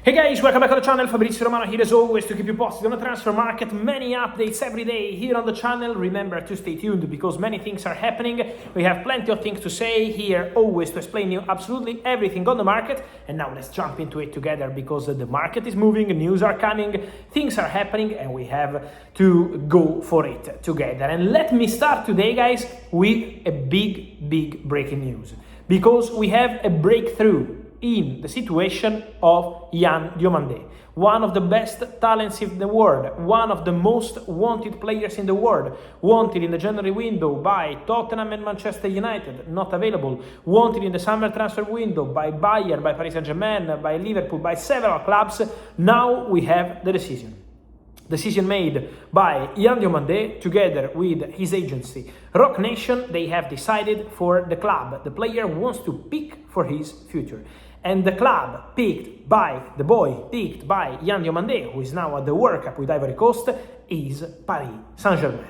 Hey guys, welcome back to the channel. Fabrizio Romano here as always to keep you posted on the transfer market. Many updates every day here on the channel. Remember to stay tuned because many things are happening. We have plenty of things to say here, always to explain you absolutely everything on the market. And now let's jump into it together because the market is moving, news are coming, things are happening, and we have to go for it together. And let me start today, guys, with a big breaking news because we have a breakthrough in the situation of Yando Mande, one of the best talents in the world, one of the most wanted players in the world, wanted in the January window by Tottenham and Manchester United, not available, wanted in the summer transfer window by Bayern, by Paris Saint-Germain, by Liverpool, by several clubs. Now we have the decision made by Yando Mande together with his agency Rock Nation. They have decided for the club. The player wants to pick for his future. And the club picked by Yando Mande, who is now at the World Cup with Ivory Coast, is Paris Saint-Germain.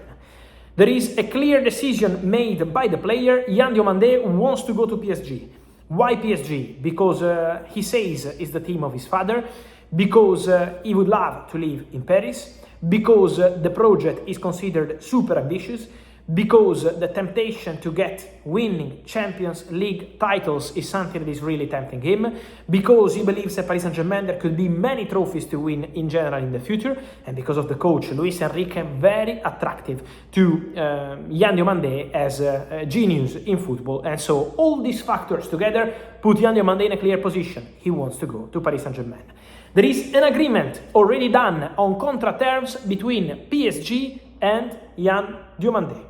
There is a clear decision made by the player. Yando Mande wants to go to PSG. Why PSG? Because he says it's the team of his father, because he would love to live in Paris, because the project is considered super ambitious, because the temptation to get winning Champions League titles is something that is really tempting him, because he believes at Paris Saint-Germain there could be many trophies to win in general in the future, and because of the coach Luis Enrique, very attractive to Yando Mande as a genius in football. And so all these factors together put Yando Mande in a clear position. He wants to go to Paris Saint-Germain. There is an agreement already done on contract terms between PSG and Yando Mande.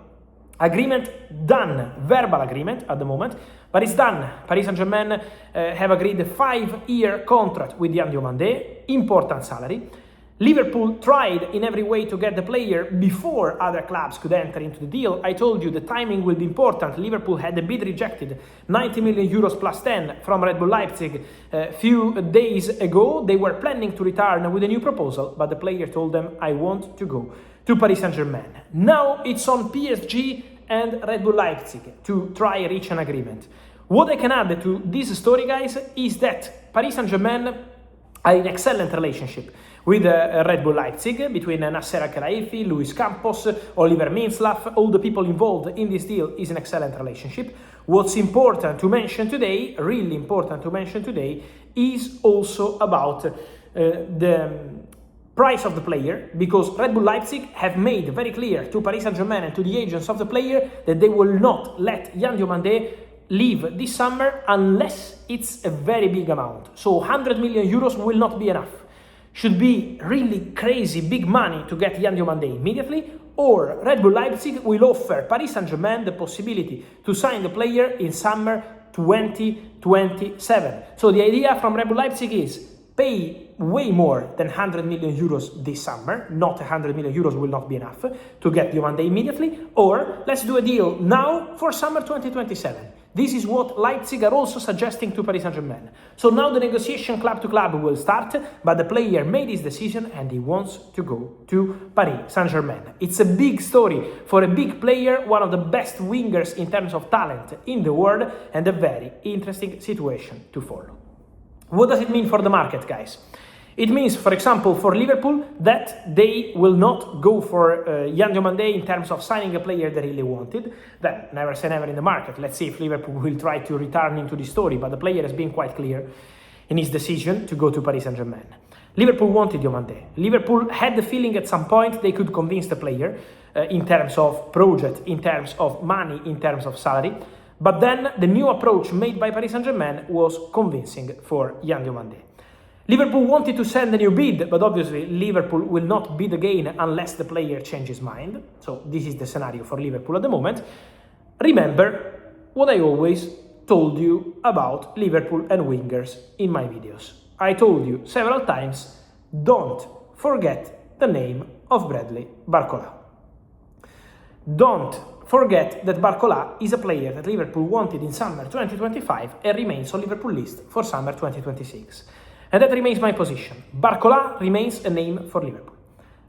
Agreement done, verbal agreement at the moment, but it's done. Paris Saint-Germain have agreed a 5-year contract with Yando Mande, important salary. Liverpool tried in every way to get the player before other clubs could enter into the deal. I told you the timing will be important. Liverpool had the bid rejected, 90 million euros plus 10 from Red Bull Leipzig a few days ago. They were planning to return with a new proposal, but the player told them, I want to go to Paris Saint-Germain. Now it's on PSG and Red Bull Leipzig to try reach an agreement. What I can add to this story, guys, is that Paris Saint-Germain are in excellent relationship with Red Bull Leipzig, between Nasser Al-Khelaifi, Luis Campos, Oliver Minslav. All the people involved in this deal is an excellent relationship. What's important to mention today, really important to mention today, is also about the price of the player, because Red Bull Leipzig have made very clear to Paris Saint-Germain and to the agents of the player that they will not let Yando Mande leave this summer unless it's a very big amount. So 100 million euros will not be enough. Should be really crazy big money to get Yando Mande immediately, or Red Bull Leipzig will offer Paris Saint-Germain the possibility to sign the player in summer 2027. So the idea from Red Bull Leipzig is pay way more than 100 million euros this summer. Not 100 million euros will not be enough to get Diomande immediately, or let's do a deal now for summer 2027. This is what Leipzig are also suggesting to Paris Saint-Germain. So now the negotiation club to club will start, but the player made his decision and he wants to go to Paris Saint-Germain. It's a big story for a big player, one of the best wingers in terms of talent in the world, and a very interesting situation to follow. What does it mean for the market, guys? It means, for example, for Liverpool, that they will not go for Yando Mande in terms of signing a player they really wanted. Then, never say never in the market. Let's see if Liverpool will try to return into the story, but the player has been quite clear in his decision to go to Paris Saint-Germain. Liverpool wanted Diomande. Liverpool had the feeling at some point they could convince the player in terms of project, in terms of money, in terms of salary. But then the new approach made by Paris Saint-Germain was convincing for Yando Mande. Liverpool wanted to send a new bid, but obviously Liverpool will not bid again unless the player changes mind. So this is the scenario for Liverpool at the moment. Remember what I always told you about Liverpool and wingers in my videos. I told you several times, don't forget the name of Bradley Barcola. Don't forget that Barcola is a player that Liverpool wanted in summer 2025 and remains on Liverpool list for summer 2026. And that remains my position. Barcola remains a name for Liverpool.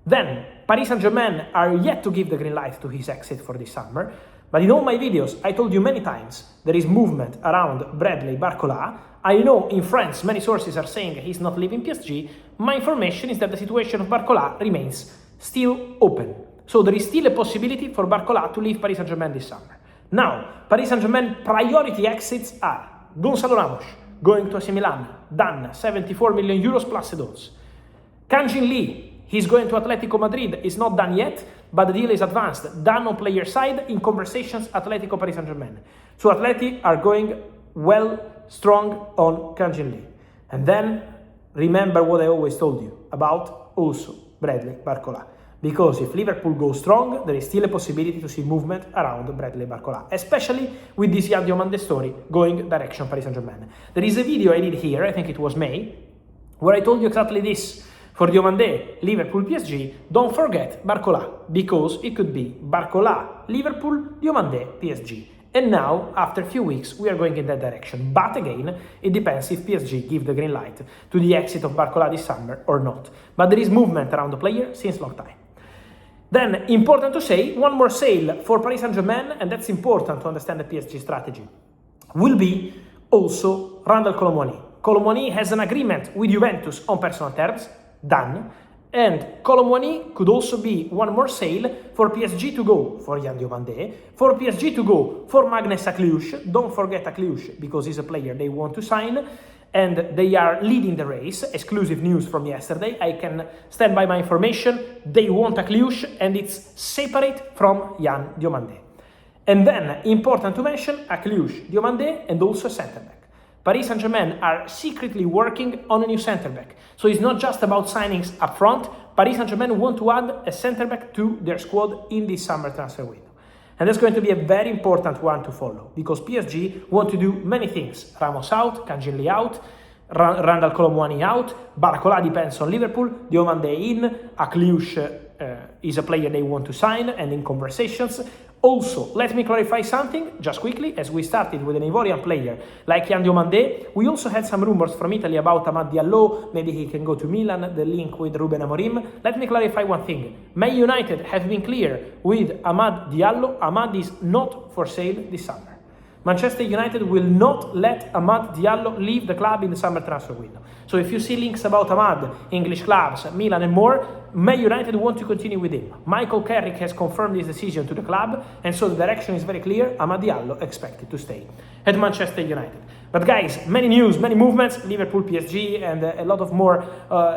Then, Paris Saint-Germain are yet to give the green light to his exit for this summer, but in all my videos, I told you many times, there is movement around Bradley Barcola. I know in France many sources are saying he's not leaving PSG. My information is that the situation of Barcola remains still open. So there is still a possibility for Barcola to leave Paris Saint-Germain this summer. Now, Paris Saint-Germain priority exits are Gonzalo Ramos, going to AC Milan, done, 74 million euros plus adults. Kang-Jin Lee, he's going to Atletico Madrid, is not done yet, but the deal is advanced, done on player side, in conversations Atletico Paris Saint-Germain. So Atleti are going well, strong on Kang-Jin Lee. And then, remember what I always told you about also Bradley Barcola. Because if Liverpool goes strong, there is still a possibility to see movement around Bradley Barcola, especially with this Yando Mande story going direction Paris Saint-Germain. There is a video I did here, I think it was May, where I told you exactly this. For Diomande, Liverpool, PSG, don't forget Barcola, because it could be Barcola, Liverpool, Diomande, PSG. And now, after a few weeks, we are going in that direction. But again, it depends if PSG give the green light to the exit of Barcola this summer or not. But there is movement around the player since long time. Then, important to say, one more sale for Paris Saint-Germain, and that's important to understand the PSG strategy, will be also Randal Kolo Muani. Kolo Muani has an agreement with Juventus on personal terms, done, and Kolo Muani could also be one more sale for PSG to go for Yando Mande, for PSG to go for Magnus Akliush. Don't forget Akliush, because he's a player they want to sign, and they are leading the race. Exclusive news from yesterday. I can stand by my information. They want Akliush, and it's separate from Yan Diomande. And then, important to mention, Akliush, Diomande, and also centre-back. Paris Saint-Germain are secretly working on a new centre-back. So it's not just about signings up front. Paris Saint-Germain want to add a centre-back to their squad in this summer transfer window. And that's going to be a very important one to follow, because PSG want to do many things. Ramos out, Kang-Jin Lee out, Randal Kolo Muani out, Barcola depends on Liverpool, Diomande in, Akliush is a player they want to sign and in conversations. Also, let me clarify something, just quickly, as we started with an Ivorian player like Yando Mande, we also had some rumors from Italy about Amad Diallo, maybe he can go to Milan, the link with Ruben Amorim. Let me clarify one thing. Man United have been clear with Amad Diallo, Amad is not for sale this summer. Manchester United will not let Amad Diallo leave the club in the summer transfer window. So if you see links about Amad, English clubs, Milan and more, Man United want to continue with him. Michael Carrick has confirmed his decision to the club, and so the direction is very clear. Amad Diallo expected to stay at Manchester United. But guys, many news, many movements, Liverpool, PSG, and a lot of more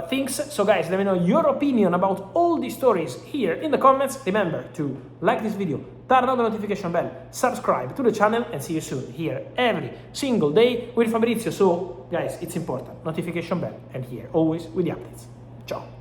things. So guys, let me know your opinion about all these stories here in the comments. Remember to like this video, turn on the notification bell, subscribe to the channel, and see you soon here every single day with Fabrizio. So guys, it's important, notification bell, and here always with the updates. Ciao.